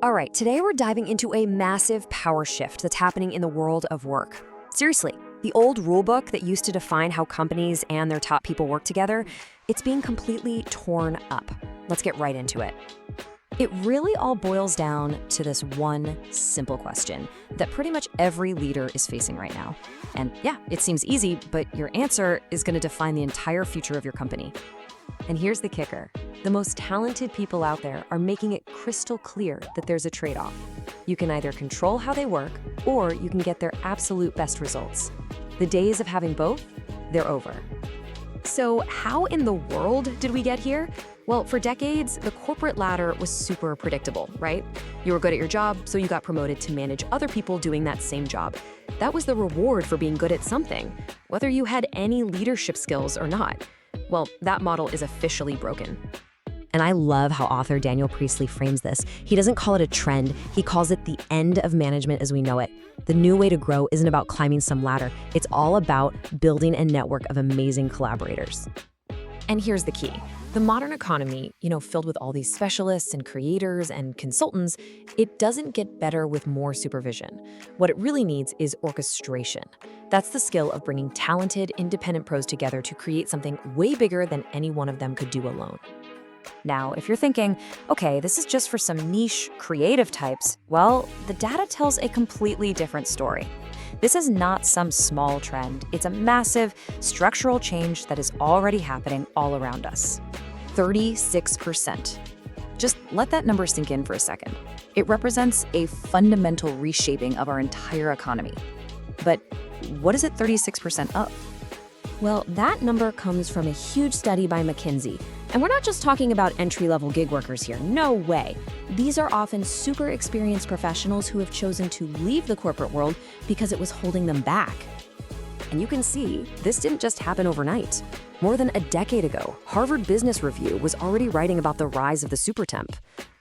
All right, today we're diving into a massive power shift that's happening in the world of work. Seriously, the old rulebook that used to define how companies and their top people work together, it's being completely torn up. Let's get right into it. It really all boils down to this one simple question that pretty much every leader is facing right now. And yeah, it seems easy, but your answer is going to define the entire future of your company. And here's the kicker. The most talented people out there are making it crystal clear that there's a trade-off. You can either control how they work, or you can get their absolute best results. The days of having both, they're over. So how in the world did we get here? Well, for decades, the corporate ladder was super predictable, right? You were good at your job, so you got promoted to manage other people doing that same job. That was the reward for being good at something, whether you had any leadership skills or not. Well, that model is officially broken. And I love how author Daniel Priestley frames this. He doesn't call it a trend, he calls it the end of management as we know it. The new way to grow isn't about climbing some ladder, it's all about building a network of amazing collaborators. And here's the key. The modern economy, filled with all these specialists and creators and consultants, it doesn't get better with more supervision. What it really needs is orchestration. That's the skill of bringing talented, independent pros together to create something way bigger than any one of them could do alone. Now, if you're thinking, okay, this is just for some niche creative types, well, the data tells a completely different story. This is not some small trend. It's a massive structural change that is already happening all around us. 36%. Just let that number sink in for a second. It represents a fundamental reshaping of our entire economy. But what is it 36% of? Well, that number comes from a huge study by McKinsey. And we're not just talking about entry-level gig workers here, no way. These are often super experienced professionals who have chosen to leave the corporate world because it was holding them back. And you can see, this didn't just happen overnight. More than a decade ago, Harvard Business Review was already writing about the rise of the supertemp.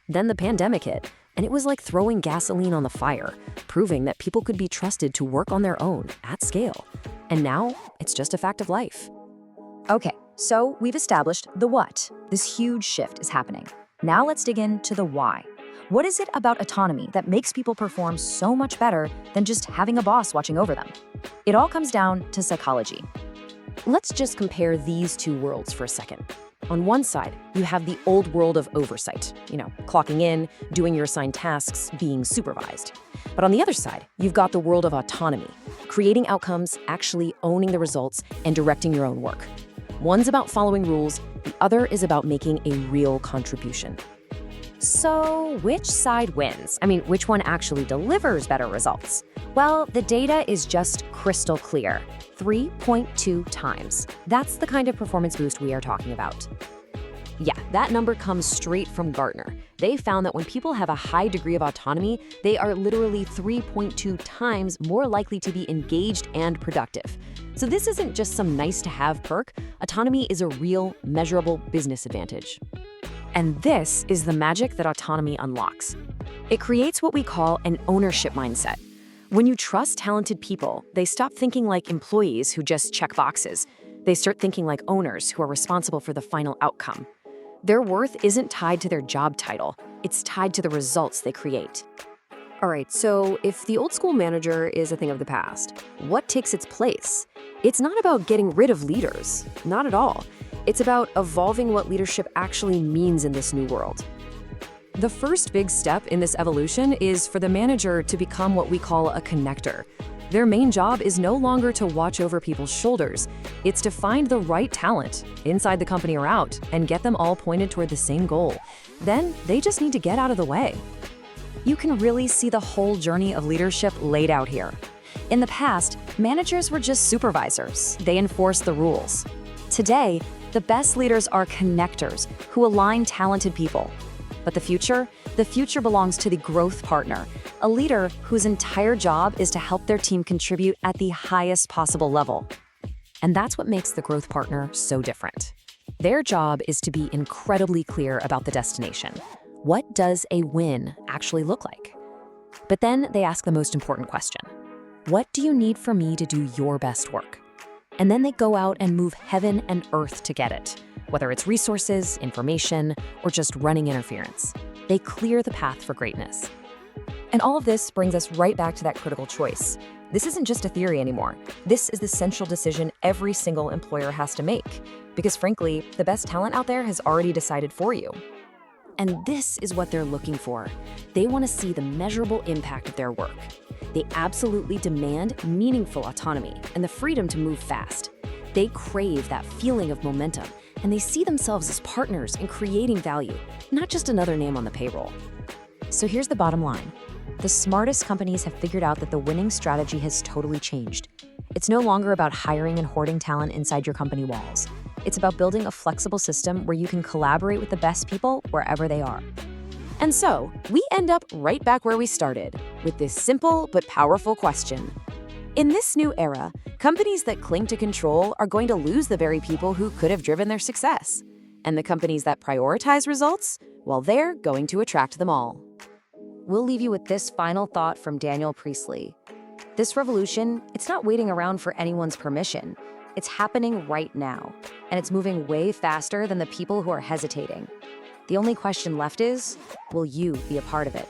Then the pandemic hit, and it was like throwing gasoline on the fire, proving that people could be trusted to work on their own, at scale. And now, it's just a fact of life. Okay, so we've established the what. This huge shift is happening. Now let's dig into the why. What is it about autonomy that makes people perform so much better than just having a boss watching over them? It all comes down to psychology. Let's just compare these two worlds for a second. On one side, you have the old world of oversight, clocking in, doing your assigned tasks, being supervised. But on the other side, you've got the world of autonomy, creating outcomes, actually owning the results, and directing your own work. One's about following rules, the other is about making a real contribution. So which side wins? Which one actually delivers better results? Well, the data is just crystal clear. 3.2 times. That's the kind of performance boost we are talking about. Yeah, that number comes straight from Gartner. They found that when people have a high degree of autonomy, they are literally 3.2 times more likely to be engaged and productive. So this isn't just some nice-to-have perk. Autonomy is a real, measurable business advantage. And this is the magic that autonomy unlocks. It creates what we call an ownership mindset. When you trust talented people, they stop thinking like employees who just check boxes. They start thinking like owners who are responsible for the final outcome. Their worth isn't tied to their job title. It's tied to the results they create. All right, so if the old school manager is a thing of the past, what takes its place? It's not about getting rid of leaders, not at all. It's about evolving what leadership actually means in this new world. The first big step in this evolution is for the manager to become what we call a connector. Their main job is no longer to watch over people's shoulders. It's to find the right talent, inside the company or out, and get them all pointed toward the same goal. Then they just need to get out of the way. You can really see the whole journey of leadership laid out here. In the past, managers were just supervisors. They enforced the rules. Today, the best leaders are connectors who align talented people. But the future belongs to the growth partner, a leader whose entire job is to help their team contribute at the highest possible level. And that's what makes the growth partner so different. Their job is to be incredibly clear about the destination. What does a win actually look like? But then they ask the most important question. What do you need for me to do your best work? And then they go out and move heaven and earth to get it, whether it's resources, information, or just running interference. They clear the path for greatness. And all of this brings us right back to that critical choice. This isn't just a theory anymore. This is the central decision every single employer has to make. Because frankly, the best talent out there has already decided for you. And this is what they're looking for. They want to see the measurable impact of their work. They absolutely demand meaningful autonomy and the freedom to move fast. They crave that feeling of momentum, and they see themselves as partners in creating value, not just another name on the payroll. So here's the bottom line. The smartest companies have figured out that the winning strategy has totally changed. It's no longer about hiring and hoarding talent inside your company walls. It's about building a flexible system where you can collaborate with the best people wherever they are. And so, we end up right back where we started, with this simple but powerful question. In this new era, companies that cling to control are going to lose the very people who could have driven their success. And the companies that prioritize results, well, they're going to attract them all. We'll leave you with this final thought from Daniel Priestley. This revolution, it's not waiting around for anyone's permission. It's happening right now, and it's moving way faster than the people who are hesitating. The only question left is, will you be a part of it?